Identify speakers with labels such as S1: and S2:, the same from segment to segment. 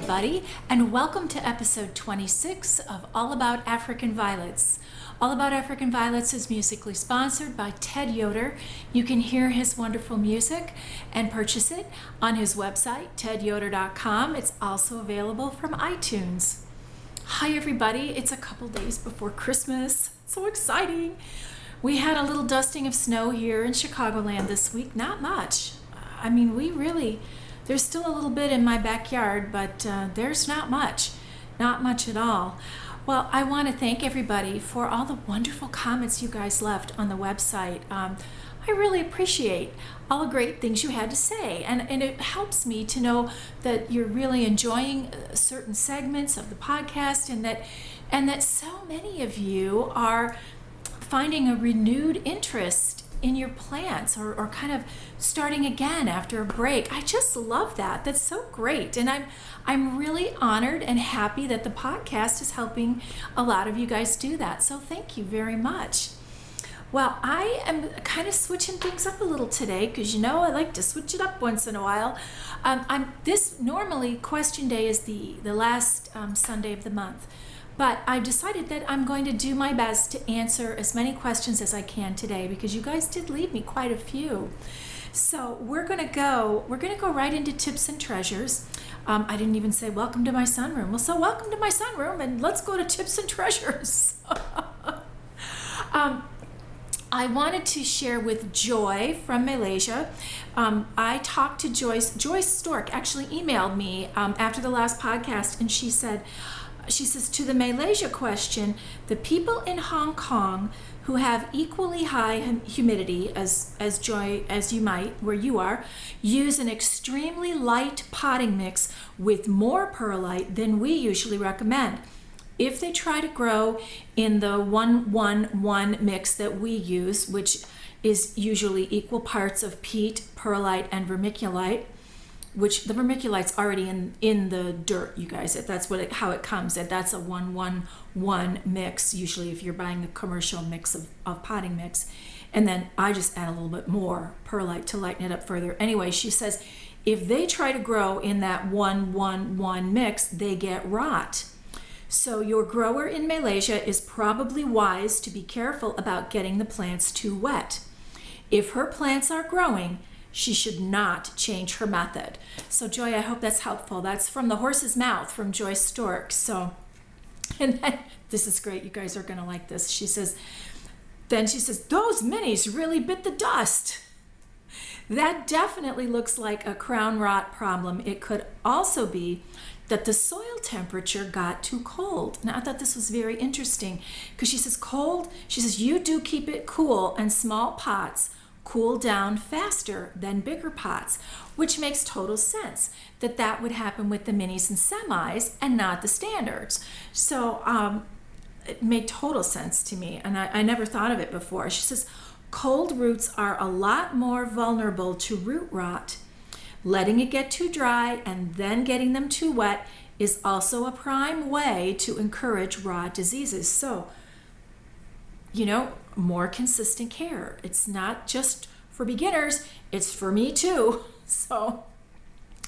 S1: everybody, and welcome to episode 26 of All About African Violets. All About African Violets is musically sponsored by Ted Yoder. You can hear his wonderful music and purchase it on his website, tedyoder.com. It's also available from iTunes. Hi everybody, it's a couple days before Christmas. So exciting. We had a little dusting of snow here in Chicagoland this week. Not much. I mean, there's still a little bit in my backyard, but there's not much at all. Well, I want to thank everybody for all the wonderful comments you guys left on the website. I really appreciate all the great things you had to say, and it helps me to know that you're really enjoying certain segments of the podcast, and that so many of you are finding a renewed interest in your plants or kind of starting again after a break. I just love that. That's so great. And I'm really honored and happy that the podcast is helping a lot of you guys do that. So thank you very much. Well, I am kind of switching things up a little today because I like to switch it up once in a while. Normally question day is the last Sunday of the month. But I decided that I'm going to do my best to answer as many questions as I can today because you guys did leave me quite a few. So we're gonna go right into tips and treasures. I didn't even say welcome to my sunroom. Well, so welcome to my sunroom, and let's go to tips and treasures. I wanted to share with Joy from Malaysia. I talked to Joyce. Joyce Stork actually emailed me after the last podcast, and she says, to the Malaysia question, the people in Hong Kong who have equally high humidity as you might where you are, use an extremely light potting mix with more perlite than we usually recommend. If they try to grow in the 1-1-1 mix that we use, which is usually equal parts of peat, perlite, and vermiculite, which the vermiculite's already in the dirt, you guys. That's how it comes. That's a 1-1-1 mix, usually if you're buying a commercial mix of potting mix. And then I just add a little bit more perlite to lighten it up further. Anyway, she says, if they try to grow in that 1-1-1 mix, they get rot. So your grower in Malaysia is probably wise to be careful about getting the plants too wet. If her plants are growing, she should not change her method. So Joy, I hope that's helpful. That's from the horse's mouth from Joyce Stork. So, and then, this is great. You guys are gonna like this. She says, those minis really bit the dust. That definitely looks like a crown rot problem. It could also be that the soil temperature got too cold. Now I thought this was very interesting because she says you do keep it cool, and small pots cool down faster than bigger pots, which makes total sense that would happen with the minis and semis and not the standards. So it made total sense to me, and I never thought of it before. She says cold roots are a lot more vulnerable to root rot. Letting it get too dry and then getting them too wet is also a prime way to encourage rot diseases. So more consistent care. It's not just for beginners, it's for me too. So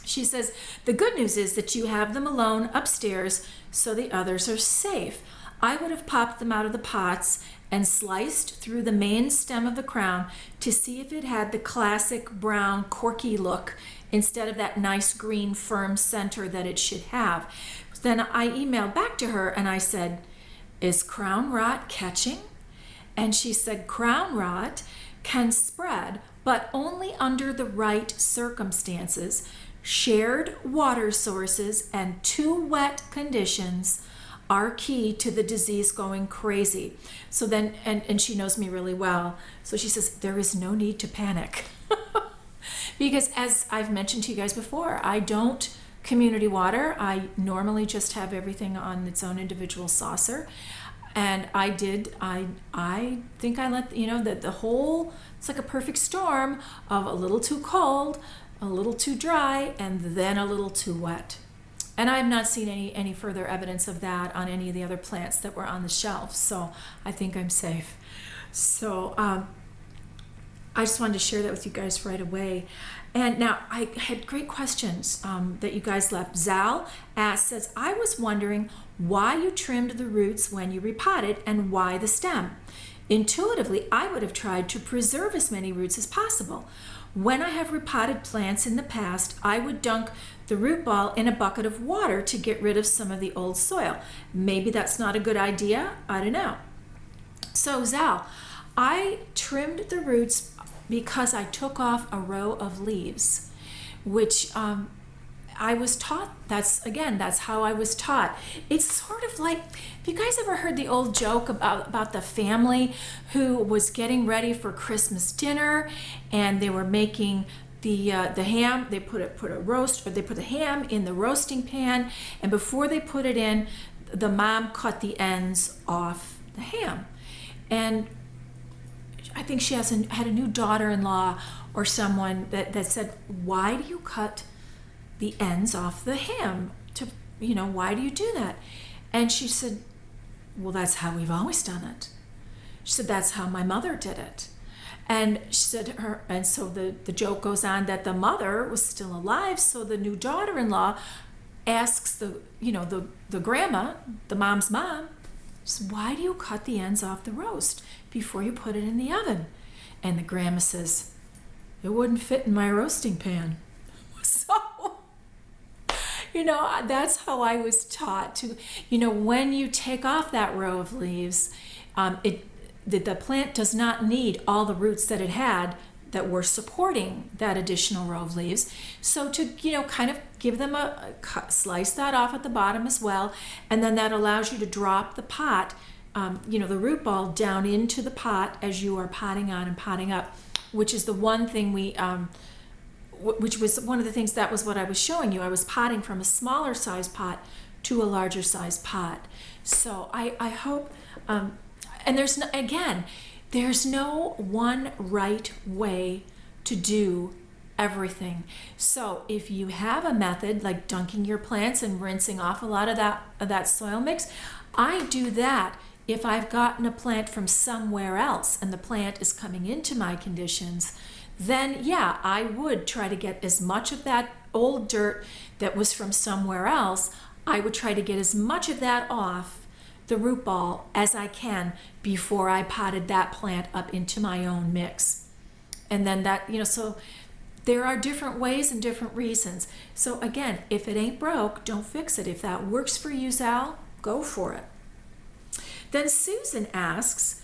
S1: she says, the good news is that you have them alone upstairs, so the others are safe. I would have popped them out of the pots and sliced through the main stem of the crown to see if it had the classic brown corky look instead of that nice green firm center that it should have. Then I emailed back to her and I said, is crown rot catching? And she said crown rot can spread, but only under the right circumstances. Shared water sources and too wet conditions are key to the disease going crazy. So then, and she knows me really well, so she says there is no need to panic. Because as I've mentioned to you guys before, I don't community water. I normally just have everything on its own individual saucer. And I think I let, the whole, it's like a perfect storm of a little too cold, a little too dry, and then a little too wet. And I have not seen any further evidence of that on any of the other plants that were on the shelf. So I think I'm safe. So I just wanted to share that with you guys right away. And now I had great questions that you guys left. Zal says, I was wondering why you trimmed the roots when you repotted and why the stem. Intuitively, I would have tried to preserve as many roots as possible. When I have repotted plants in the past, I would dunk the root ball in a bucket of water to get rid of some of the old soil. Maybe that's not a good idea. I don't know. So Zal, I trimmed the roots because I took off a row of leaves, which I was taught. That's how I was taught. It's sort of like, have you guys ever heard the old joke about the family who was getting ready for Christmas dinner and they were making the ham? They put the ham in the roasting pan, and before they put it in, the mom cut the ends off the ham. And I think she had a new daughter-in-law or someone that said, why do you cut the ends off the ham? Why do you do that? And she said, well, that's how we've always done it. She said, that's how my mother did it. And she said and so the joke goes on that the mother was still alive, so the new daughter-in-law asks the grandma, the mom's mom, says, why do you cut the ends off the roast before you put it in the oven? And the grandma says, it wouldn't fit in my roasting pan. So, that's how I was taught to, when you take off that row of leaves, the plant does not need all the roots that it had that were supporting that additional row of leaves. So to, kind of give them a cut, slice that off at the bottom as well. And then that allows you to drop the pot, the root ball down into the pot as you are potting on and potting up, which is the one thing which was one of the things, that was what I was showing you. I was potting from a smaller size pot to a larger size pot. So I hope, and there's no one right way to do everything. So if you have a method like dunking your plants and rinsing off a lot of that soil mix, I do that if I've gotten a plant from somewhere else and the plant is coming into my conditions. Then yeah, I would try to get as much of that old dirt that was from somewhere else. I would try to get as much of that off the root ball as I can before I potted that plant up into my own mix. And then that, so there are different ways and different reasons. So again, if it ain't broke, don't fix it. If that works for you, Zal, go for it. Then Susan asks,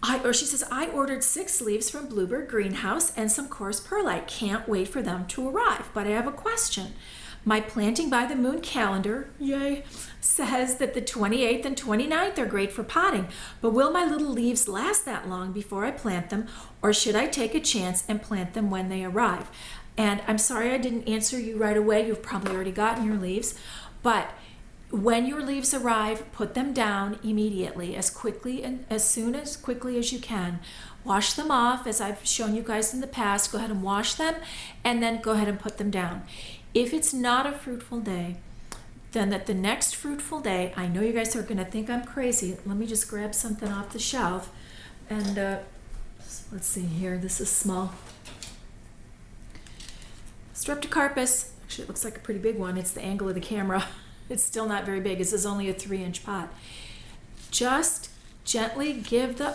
S1: she says, I ordered 6 leaves from Bluebird Greenhouse and some coarse perlite. Can't wait for them to arrive, but I have a question. My Planting by the Moon calendar, yay, says that the 28th and 29th are great for potting, but will my little leaves last that long before I plant them, or should I take a chance and plant them when they arrive? And I'm sorry I didn't answer you right away. You've probably already gotten your leaves, but when your leaves arrive, put them down immediately, as quickly as you can. Wash them off, as I've shown you guys in the past. Go ahead and wash them, and then go ahead and put them down. If it's not a fruitful day, then at the next fruitful day, I know you guys are going to think I'm crazy. Let me just grab something off the shelf. And let's see here. This is small. Streptocarpus. Actually, it looks like a pretty big one. It's the angle of the camera. It's still not very big. This is only a 3-inch pot. Just gently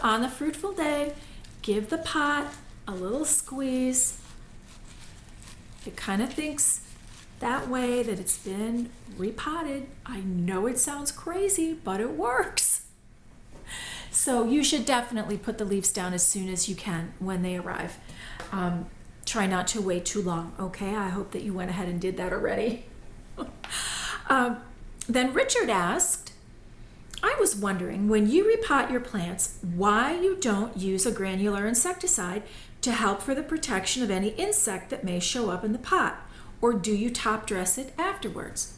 S1: on the fruitful day, give the pot a little squeeze. It kind of thinks that way that it's been repotted. I know it sounds crazy, but it works. So you should definitely put the leaves down as soon as you can when they arrive. Try not to wait too long, okay? I hope that you went ahead and did that already. Then Richard asked, I was wondering, when you repot your plants, why you don't use a granular insecticide to help for the protection of any insect that may show up in the pot, or do you top dress it afterwards?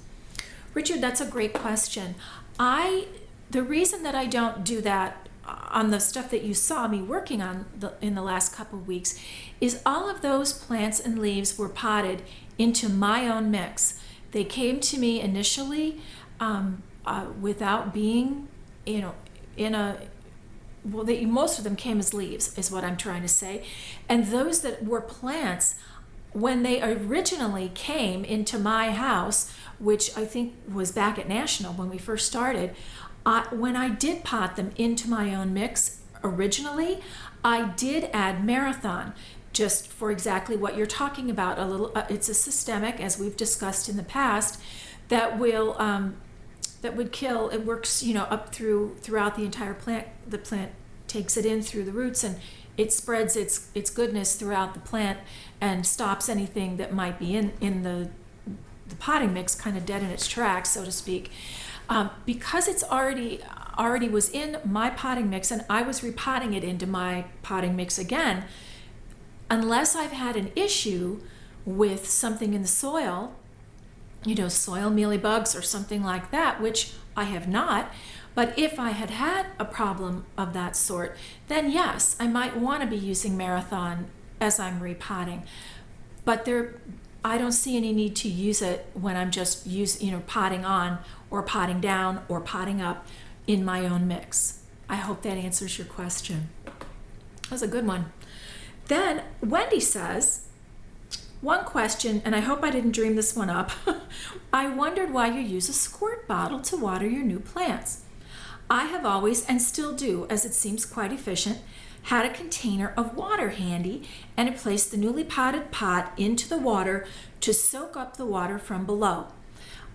S1: Richard, that's a great question. The reason that I don't do that on the stuff that you saw me working on in the last couple of weeks is all of those plants and leaves were potted into my own mix. They came to me initially without being, in well, most of them came as leaves, is what I'm trying to say. And those that were plants, when they originally came into my house, which I think was back at National when we first started, when I did pot them into my own mix originally, I did add Marathon, just for exactly what you're talking about. A little, it's a systemic, as we've discussed in the past, that will that would kill. It works, up throughout the entire plant. The plant takes it in through the roots, and it spreads its goodness throughout the plant and stops anything that might be in the potting mix kind of dead in its tracks, so to speak. Because it's already was in my potting mix, and I was repotting it into my potting mix again, unless I've had an issue with something in the soil, soil mealybugs or something like that, which I have not. But if I had had a problem of that sort, then yes, I might want to be using Marathon as I'm repotting. But I don't see any need to use it when I'm just potting on or potting down or potting up in my own mix. I hope that answers your question. That was a good one. Then Wendy says, one question, and I hope I didn't dream this one up. I wondered why you use a squirt bottle to water your new plants. I have always, and still do, as it seems quite efficient, had a container of water handy, and I placed the newly potted pot into the water to soak up the water from below.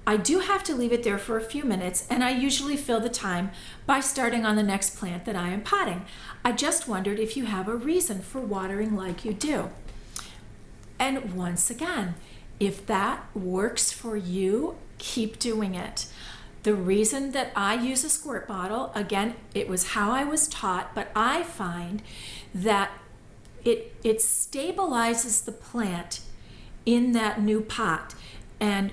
S1: I do have to leave it there for a few minutes, and I usually fill the time by starting on the next plant that I am potting. I just wondered if you have a reason for watering like you do. And once again, if that works for you, keep doing it. The reason that I use a squirt bottle, again, it was how I was taught, but I find that it stabilizes the plant in that new pot. And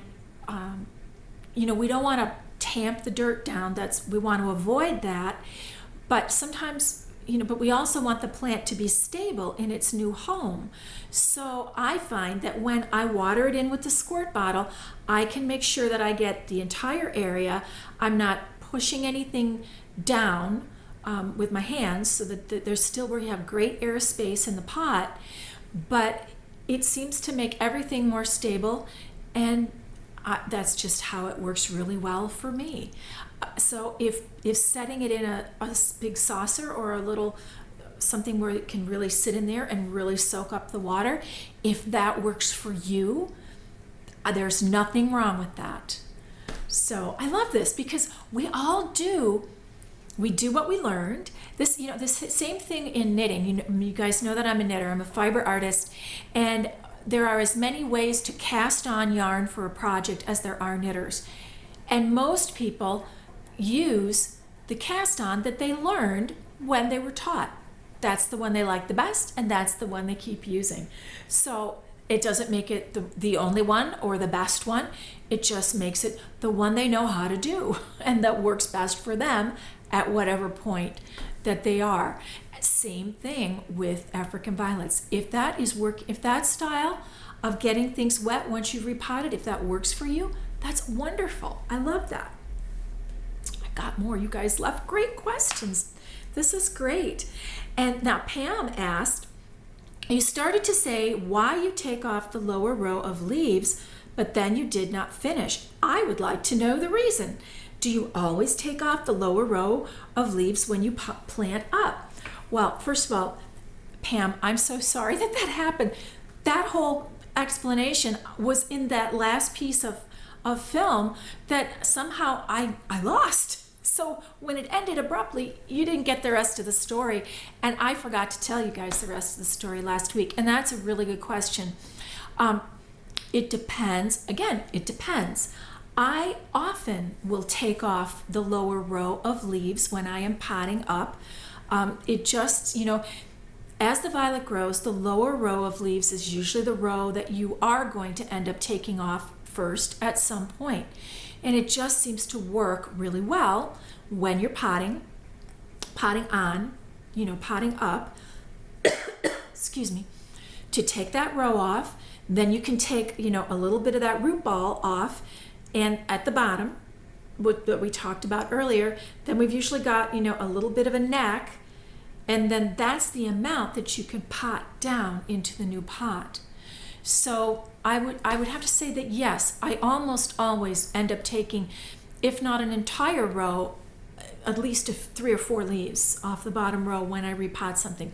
S1: we don't want to tamp the dirt down. We want to avoid that. But sometimes, but we also want the plant to be stable in its new home. So I find that when I water it in with the squirt bottle, I can make sure that I get the entire area. I'm not pushing anything down with my hands, so that there's still where you have great air space in the pot, but it seems to make everything more stable, and that's just how it works really well for me. So if setting it in a big saucer or a little something where it can really sit in there and really soak up the water, if that works for you, there's nothing wrong with that. So I love this because we do what we learned. This same thing in knitting. You guys know that I'm a knitter. I'm a fiber artist, and there are as many ways to cast on yarn for a project as there are knitters. And most people use the cast on that they learned when they were taught. That's the one they like the best, and that's the one they keep using. So it doesn't make it the only one or the best one. It just makes it the one they know how to do and that works best for them at whatever point that they are. Same thing with African violets. If that style of getting things wet once you've repotted, if that works for you, that's wonderful. I love that. I got more. You guys left great questions. This is great. And now Pam asked, you started to say why you take off the lower row of leaves, but then you did not finish. I would like to know the reason. Do you always take off the lower row of leaves when you plant up? Well, first of all, Pam, I'm so sorry that happened. That whole explanation was in that last piece of film that somehow I lost. So when it ended abruptly, you didn't get the rest of the story. And I forgot to tell you guys the rest of the story last week. And that's a really good question. It depends. Again, it depends. I often will take off the lower row of leaves when I am potting up. It just, as the violet grows, the lower row of leaves is usually the row that you are going to end up taking off first at some point. And it just seems to work really well when you're potting on, potting up, excuse me, to take that row off. Then you can take, a little bit of that root ball off, and at the bottom, what we talked about earlier, then we've usually got, a little bit of a neck, And then that's the amount that you can pot down into the new pot. So I would have to say that yes, I almost always end up taking, if not an entire row, at least 3 or 4 leaves off the bottom row when I repot something.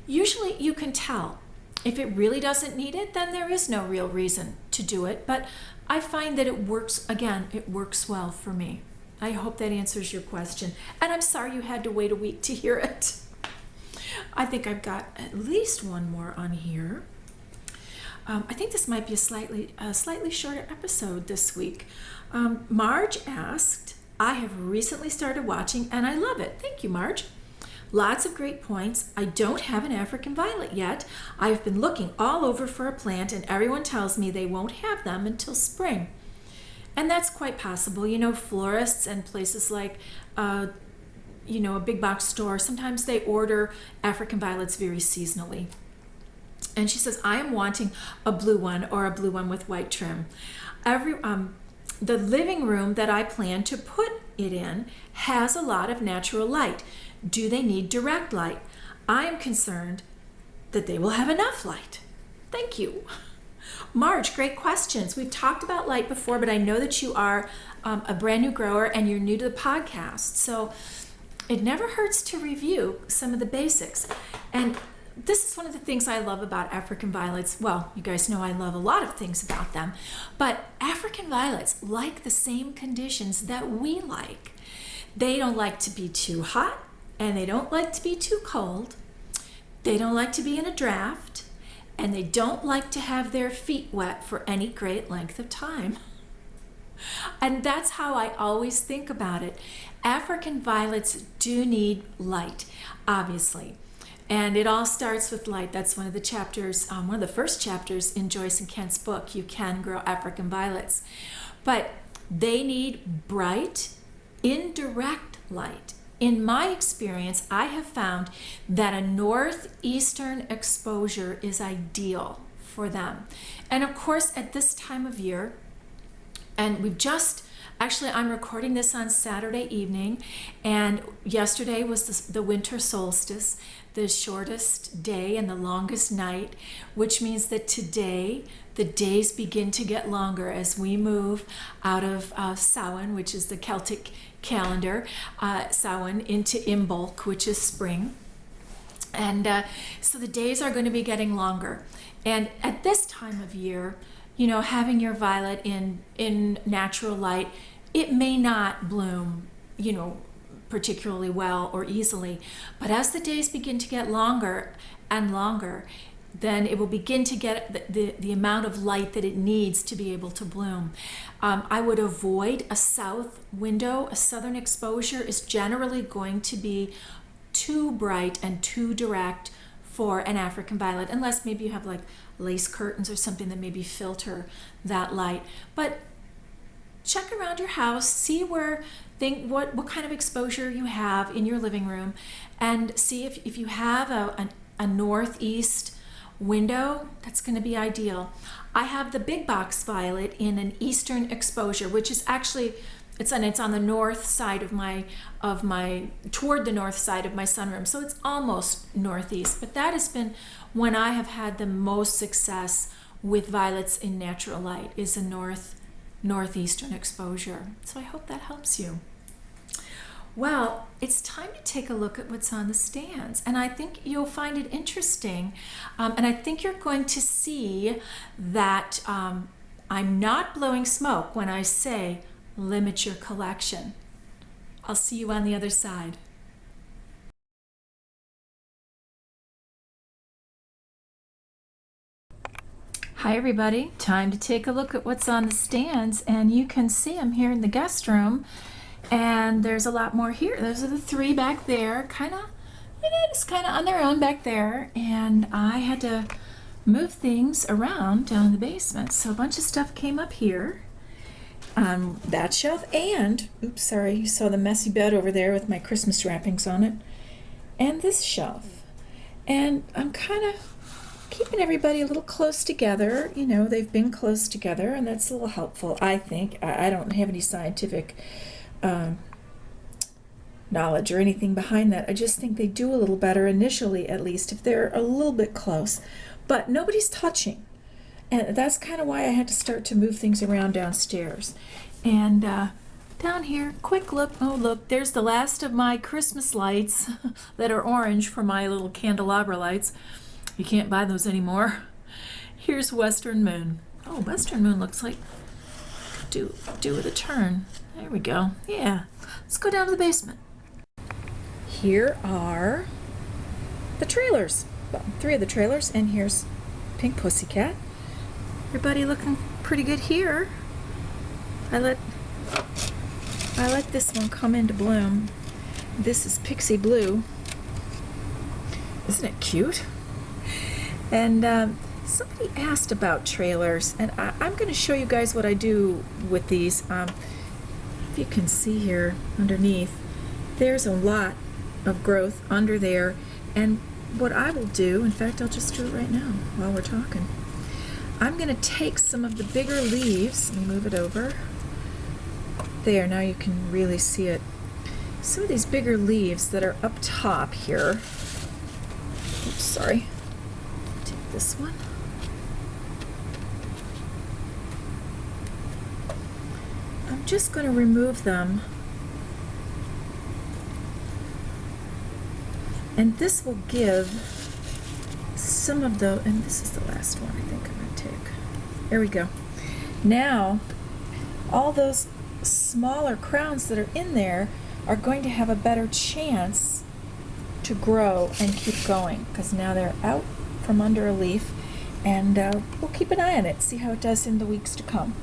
S1: Usually you can tell. If it really doesn't need it, then there is no real reason to do it. But I find that it works, again, it works well for me. I hope that answers your question. And I'm sorry you had to wait a week to hear it. I think I've got at least one more on here. I think this might be a slightly shorter episode this week. Marge asked, I have recently started watching and I love it. Thank you, Marge. Lots of great points. I don't have an African violet yet. I've been looking all over for a plant and everyone tells me they won't have them until spring. And that's quite possible. You know, florists and places like, a big box store, sometimes they order African violets very seasonally. And she says, I am wanting a blue one or a blue one with white trim. The living room that I plan to put it in has a lot of natural light. Do they need direct light? I am concerned that they will have enough light. Thank you. Marge, great questions. We've talked about light before, but I know that you are a brand new grower and you're new to the podcast. So it never hurts to review some of the basics. And this is one of the things I love about African violets. Well, you guys know I love a lot of things about them, but African violets like the same conditions that we like. They don't like to be too hot and they don't like to be too cold. They don't like to be in a draft and they don't like to have their feet wet for any great length of time. And that's how I always think about it. African violets do need light, obviously. And it all starts with light. That's one of the chapters, one of the first chapters in Joyce and Kent's book, You Can Grow African Violets. But they need bright, indirect light. In my experience, I have found that a northeastern exposure is ideal for them. And of course, at this time of year, and I'm recording this on Saturday evening, and yesterday was the winter solstice, the shortest day and the longest night, which means that today the days begin to get longer as we move out of Samhain, which is the Celtic calendar, Samhain, into Imbolc, which is spring. And so the days are going to be getting longer. And at this time of year, having your violet in natural light, it may not bloom, particularly well or easily. But as the days begin to get longer and longer, then it will begin to get the amount of light that it needs to be able to bloom. I would avoid a south window. A southern exposure is generally going to be too bright and too direct for an African violet, unless maybe you have like lace curtains or something that maybe filter that light. But check around your house, see what kind of exposure you have in your living room, and see if you have a northeast window, that's going to be ideal. I have the big box violet in an eastern exposure, which is actually it's on the north side toward the north side of my sunroom, so it's almost northeast. But that has been when I have had the most success with violets in natural light, is a northeastern exposure. So I hope that helps you. Well, it's time to take a look at what's on the stands, and I think you'll find it interesting, and I think you're going to see that I'm not blowing smoke when I say limit your collection. I'll see you on the other side. Hi everybody, time to take a look at what's on the stands, and you can see them here in the guest room. And there's a lot more here. Those are the 3 back there, it's kind of on their own back there. And I had to move things around down in the basement. So a bunch of stuff came up here on that shelf. And, oops, sorry, you saw the messy bed over there with my Christmas wrappings on it. And this shelf. And I'm kind of keeping everybody a little close together. They've been close together, and that's a little helpful, I think. I don't have any scientific knowledge or anything behind that. I just think they do a little better initially, at least, if they're a little bit close. But nobody's touching. And that's kind of why I had to start to move things around downstairs. And down here, quick look. Oh, look, there's the last of my Christmas lights that are orange for my little candelabra lights. You can't buy those anymore. Here's Western Moon. Oh, Western Moon looks like do with a turn. There we go. Yeah. Let's go down to the basement. Here are the trailers. Well, 3 of the trailers, and here's Pink Pussycat. Everybody looking pretty good here. I let this one come into bloom. This is Pixie Blue. Isn't it cute? And somebody asked about trailers, and I'm going to show you guys what I do with these. If you can see here underneath, there's a lot of growth under there. And what I will do, in fact, I'll just do it right now while we're talking. I'm going to take some of the bigger leaves. Let me move it over. There, now you can really see it. Some of these bigger leaves that are up top here. Oops, sorry. Take this one. I'm just going to remove them. And this will give some of the, and this is the last one I think I'm going to take. There we go. Now, all those smaller crowns that are in there are going to have a better chance to grow and keep going, because now they're out from under a leaf, and we'll keep an eye on it, see how it does in the weeks to come.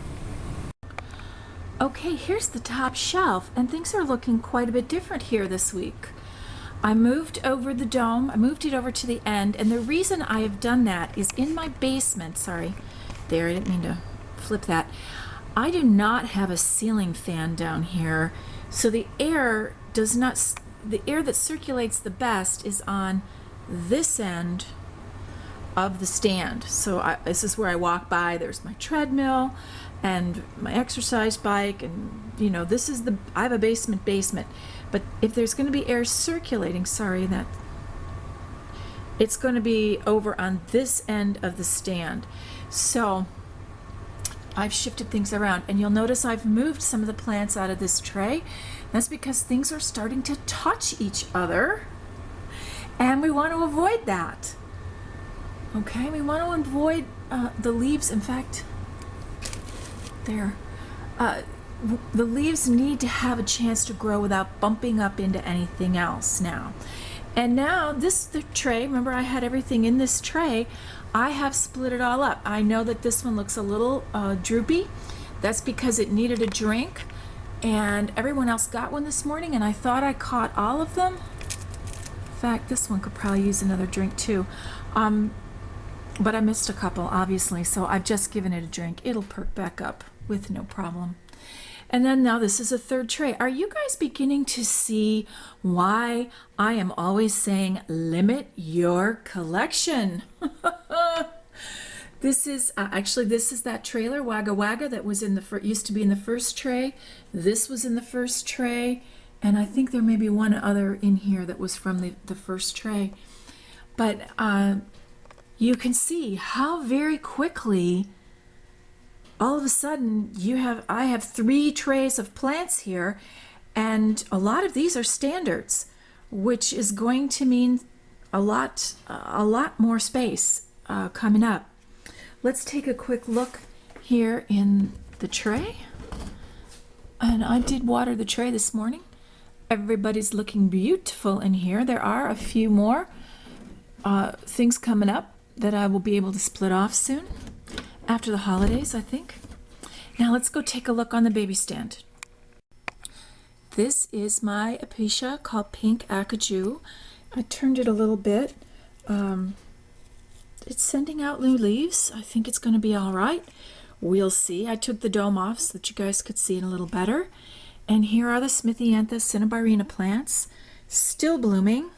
S1: Okay, here's the top shelf, and things are looking quite a bit different here this week. I moved over the dome, I moved it over to the end, and the reason I have done that is in my basement, sorry, there, I didn't mean to flip that. I do not have a ceiling fan down here, so the air that circulates the best is on this end of the stand. So this is where I walk by, there's my treadmill and my exercise bike, and you know, I have a basement, but if there's going to be air circulating, it's going to be over on this end of the stand. So I've shifted things around, and you'll notice I've moved some of the plants out of this tray. That's because things are starting to touch each other, and we want to avoid that. Okay, we want to avoid the leaves. In fact, there, the leaves need to have a chance to grow without bumping up into anything else now. And now the tray, remember I had everything in this tray, I have split it all up. I know that this one looks a little droopy. That's because it needed a drink, and everyone else got one this morning, and I thought I caught all of them. In fact, this one could probably use another drink too. But I missed a couple, obviously, so I've just given it a drink. It'll perk back up with no problem. And then now this is a third tray. Are you guys beginning to see why I am always saying limit your collection? This is that trailer Wagga Wagga that was in used to be in the first tray. This was in the first tray, and I think there may be one other in here that was from the first tray. But you can see how very quickly all of a sudden I have 3 trays of plants here, and a lot of these are standards, which is going to mean a lot more space coming up. Let's take a quick look here in the tray. And I did water the tray this morning. Everybody's looking beautiful in here. There are a few more things coming up that I will be able to split off soon, after the holidays, I think. Now let's go take a look on the baby stand. This is my Acacia called Pink Acajou. I turned it a little bit. It's sending out new leaves. I think it's going to be all right. We'll see. I took the dome off so that you guys could see it a little better. And here are the Smithiantha cinnamomyrina plants, still blooming.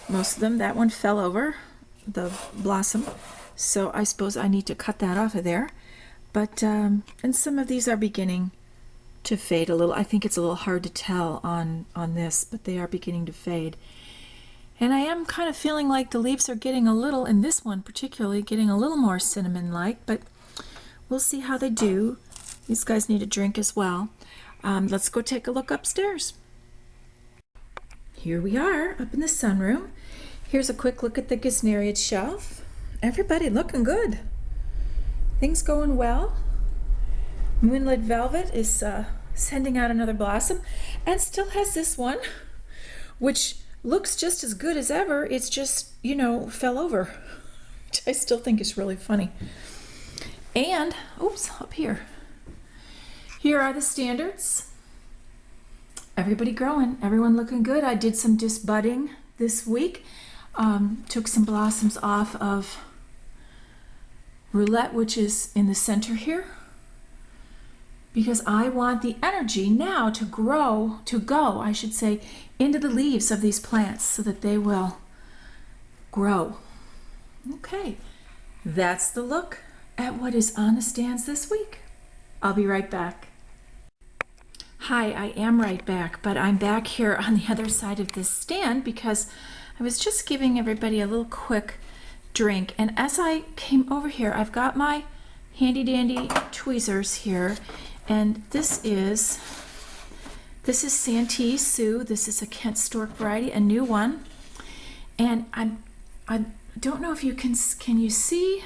S1: Most of them. That one fell over, the blossom. So I suppose I need to cut that off of there. But, and some of these are beginning to fade a little. I think it's a little hard to tell on this, but they are beginning to fade. And I am kind of feeling like the leaves are getting a little, in this one particularly, getting a little more cinnamon-like, but we'll see how they do. These guys need a drink as well. Let's go take a look upstairs. Here we are up in the sunroom. Here's a quick look at the Gesneriid shelf. Everybody looking good. Things going well. Moonlit Velvet is sending out another blossom and still has this one, which looks just as good as ever. It's just, you know, fell over, which I still think is really funny. And, oops, up here. Here are the standards. Everybody growing, everyone looking good. I did some disbudding this week. Took some blossoms off of Roulette, which is in the center here, because I want the energy now to go, I should say, into the leaves of these plants so that they will grow. Okay, that's the look at what is on the stands this week. I'll be right back. Hi, I am right back, but I'm back here on the other side of this stand because I was just giving everybody a little quick drink. And as I came over here, I've got my handy dandy tweezers here. And this is Santee Sue. This is a Kent Stork variety, a new one. And I don't know if you can you see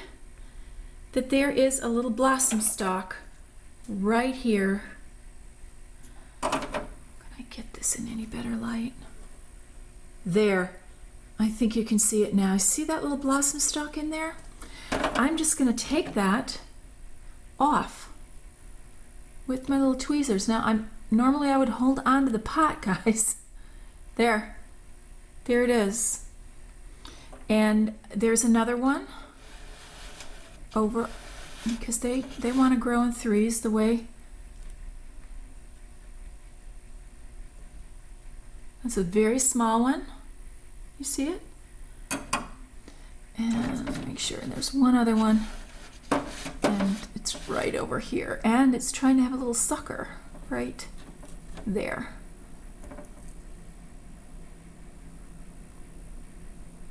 S1: that there is a little blossom stalk right here. Can I get this in any better light? There. I think you can see it now. See that little blossom stalk in there? I'm just going to take that off with my little tweezers. Now, normally I would hold on to the pot, guys. There it is. And there's another one over, because they want to grow in threes the way. That's a very small one. You see it? And let me make sure. And there's one other one. And it's right over here. And it's trying to have a little sucker right there.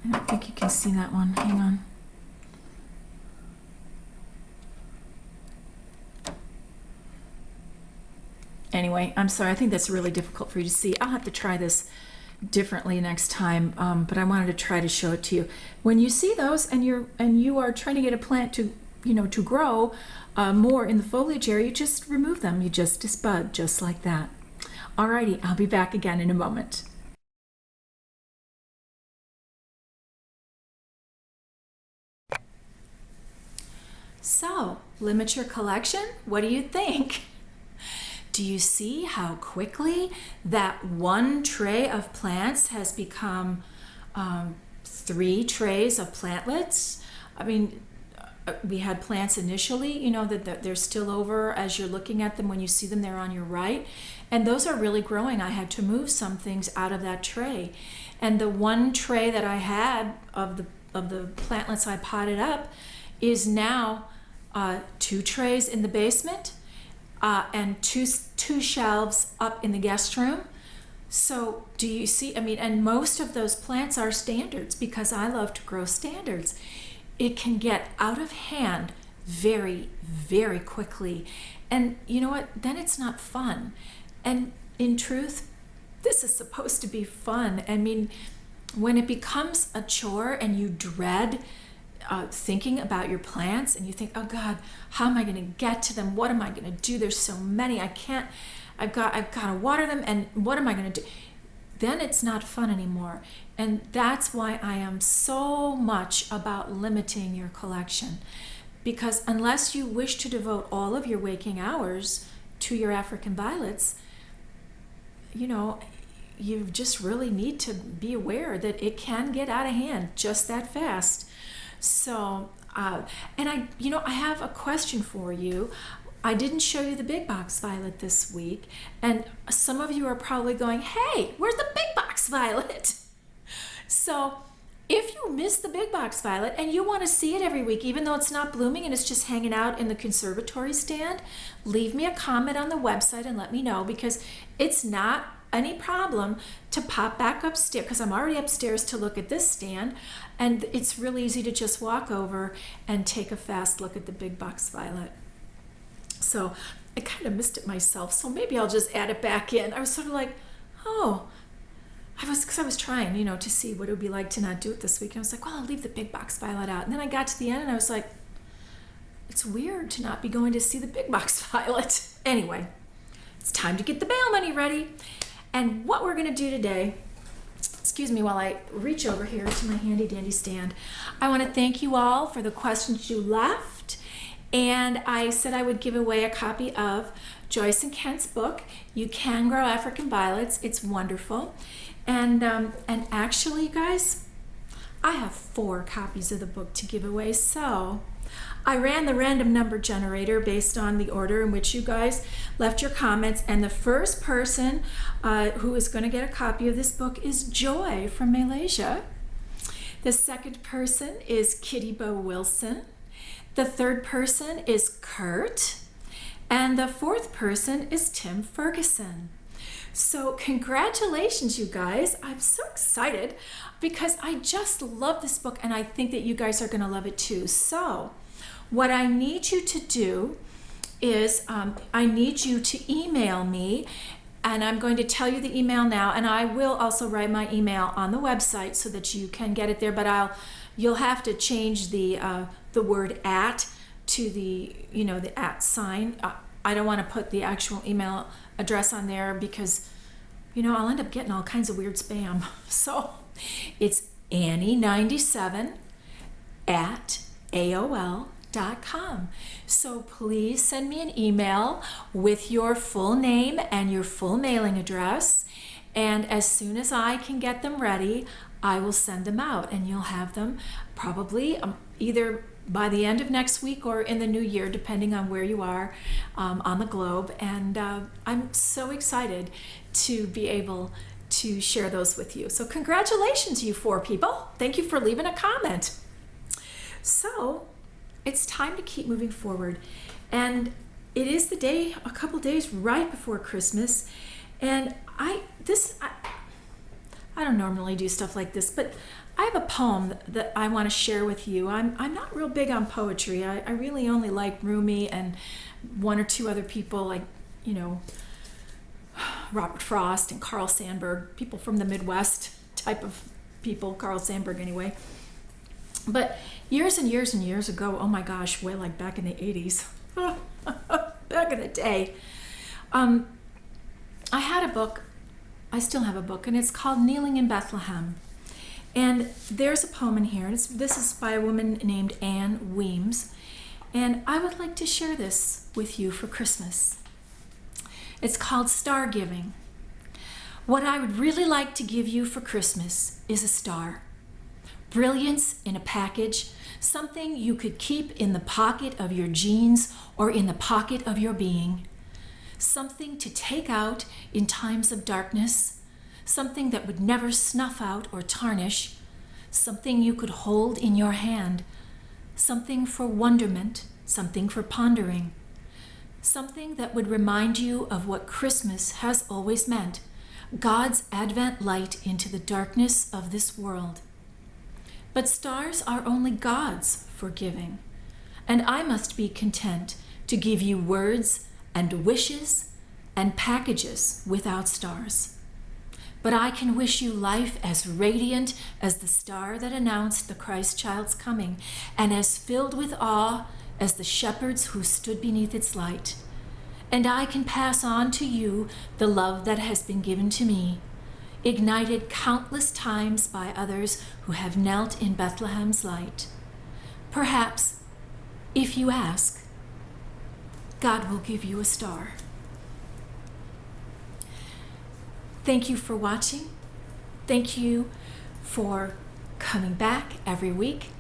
S1: I don't think you can see that one. Hang on. Anyway, I'm sorry. I think that's really difficult for you to see. I'll have to try this differently next time, but I wanted to try to show it to you. When you see those and you are trying to get a plant to, you know, to grow more in the foliage area, you just remove them. You just disbud just like that. Alrighty, I'll be back again in a moment. So, limit your collection? What do you think? Do you see how quickly that one tray of plants has become 3 trays of plantlets? I mean, we had plants initially, you know, that they're still over as you're looking at them. When you see them, they're on your right. And those are really growing. I had to move some things out of that tray. And the one tray that I had of the plantlets I potted up is now 2 trays in the basement. And two shelves up in the guest room. So do you see, I mean, and most of those plants are standards because I love to grow standards. It can get out of hand very, very quickly. And you know what? Then it's not fun. And in truth, this is supposed to be fun. I mean, when it becomes a chore and you dread thinking about your plants and you think, oh God, how am I going to get to them? What am I going to do? There's so many. I've got to water them, and what am I going to do? Then it's not fun anymore. And that's why I am so much about limiting your collection, because unless you wish to devote all of your waking hours to your African violets, you know, you just really need to be aware that it can get out of hand just that fast. So, and I have a question for you. I didn't show you the big box violet this week, and some of you are probably going, hey, where's the big box violet? So if you miss the big box violet and you want to see it every week, even though it's not blooming and it's just hanging out in the conservatory stand, leave me a comment on the website and let me know, because it's not any problem to pop back upstairs, because I'm already upstairs to look at this stand, and it's really easy to just walk over and take a fast look at the big box violet. So I kind of missed it myself, so maybe I'll just add it back in. I was sort of like, oh, because I was trying, to see what it would be like to not do it this week. And I was like, well, I'll leave the big box violet out. And then I got to the end and I was like, it's weird to not be going to see the big box violet. Anyway, it's time to get the bail money ready. And what we're going to do today, excuse me while I reach over here to my handy dandy stand, I want to thank you all for the questions you left. And I said I would give away a copy of Joyce and Kent's book, You Can Grow African Violets. It's wonderful. And actually, you guys, I have 4 copies of the book to give away. So I ran the random number generator based on the order in which you guys left your comments. And the first person who is going to get a copy of this book is Joy from Malaysia. The second person is Kitty Bo Wilson. The third person is Kurt. And the fourth person is Tim Ferguson. So congratulations, you guys. I'm so excited because I just love this book and I think that you guys are going to love it too. So what I need you to do is I need you to email me, and I'm going to tell you the email now, and I will also write my email on the website so that you can get it there, but you'll have to change the word at to the at sign. I don't want to put the actual email address on there because I'll end up getting all kinds of weird spam. So it's Annie97@AOL.com. So please send me an email with your full name and your full mailing address, and as soon as I can get them ready, I will send them out, and you'll have them probably either by the end of next week or in the new year, depending on where you are on the globe. And I'm so excited to be able to share those with you. So congratulations, you 4 people. Thank you for leaving a comment. So it's time to keep moving forward. And it is the day, a couple days right before Christmas. And I don't normally do stuff like this, but I have a poem that I want to share with you. I'm not real big on poetry. I really only like Rumi and 1 or 2 other people, like, Robert Frost and Carl Sandburg, people from the Midwest type of people, Carl Sandburg anyway. But years and years and years ago, oh my gosh, way like back in the 80s, back in the day, I had a book, I still have a book, and it's called Kneeling in Bethlehem. And there's a poem in here, and this is by a woman named Anne Weems, and I would like to share this with you for Christmas. It's called Star Giving. What I would really like to give you for Christmas is a star. Brilliance in a package, something you could keep in the pocket of your jeans or in the pocket of your being. Something to take out in times of darkness, something that would never snuff out or tarnish, something you could hold in your hand, something for wonderment, something for pondering, something that would remind you of what Christmas has always meant, God's Advent light into the darkness of this world. But stars are only God's for giving, and I must be content to give you words and wishes and packages without stars. But I can wish you life as radiant as the star that announced the Christ child's coming, and as filled with awe as the shepherds who stood beneath its light. And I can pass on to you the love that has been given to me, ignited countless times by others who have knelt in Bethlehem's light. Perhaps, if you ask, God will give you a star. Thank you for watching. Thank you for coming back every week.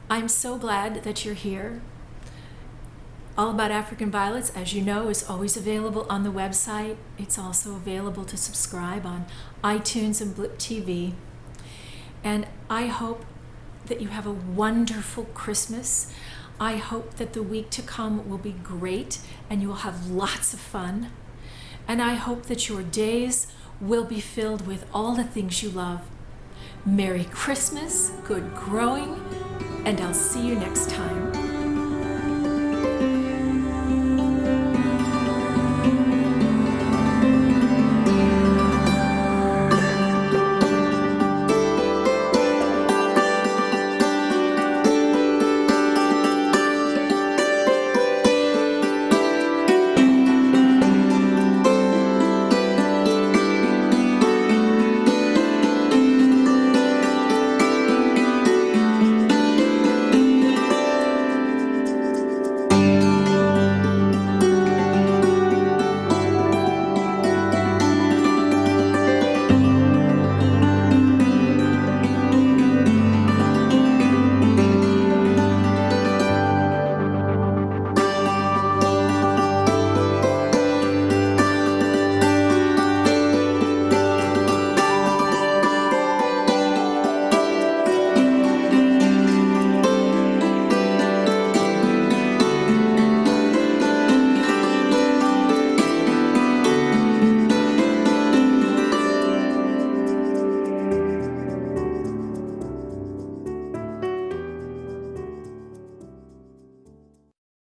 S1: I'm so glad that you're here. All About African Violets, as you know, is always available on the website. It's also available to subscribe on iTunes and Blip TV. And I hope that you have a wonderful Christmas. I hope that the week to come will be great and you will have lots of fun. And I hope that your days will be filled with all the things you love. Merry Christmas, good growing, and I'll see you next time.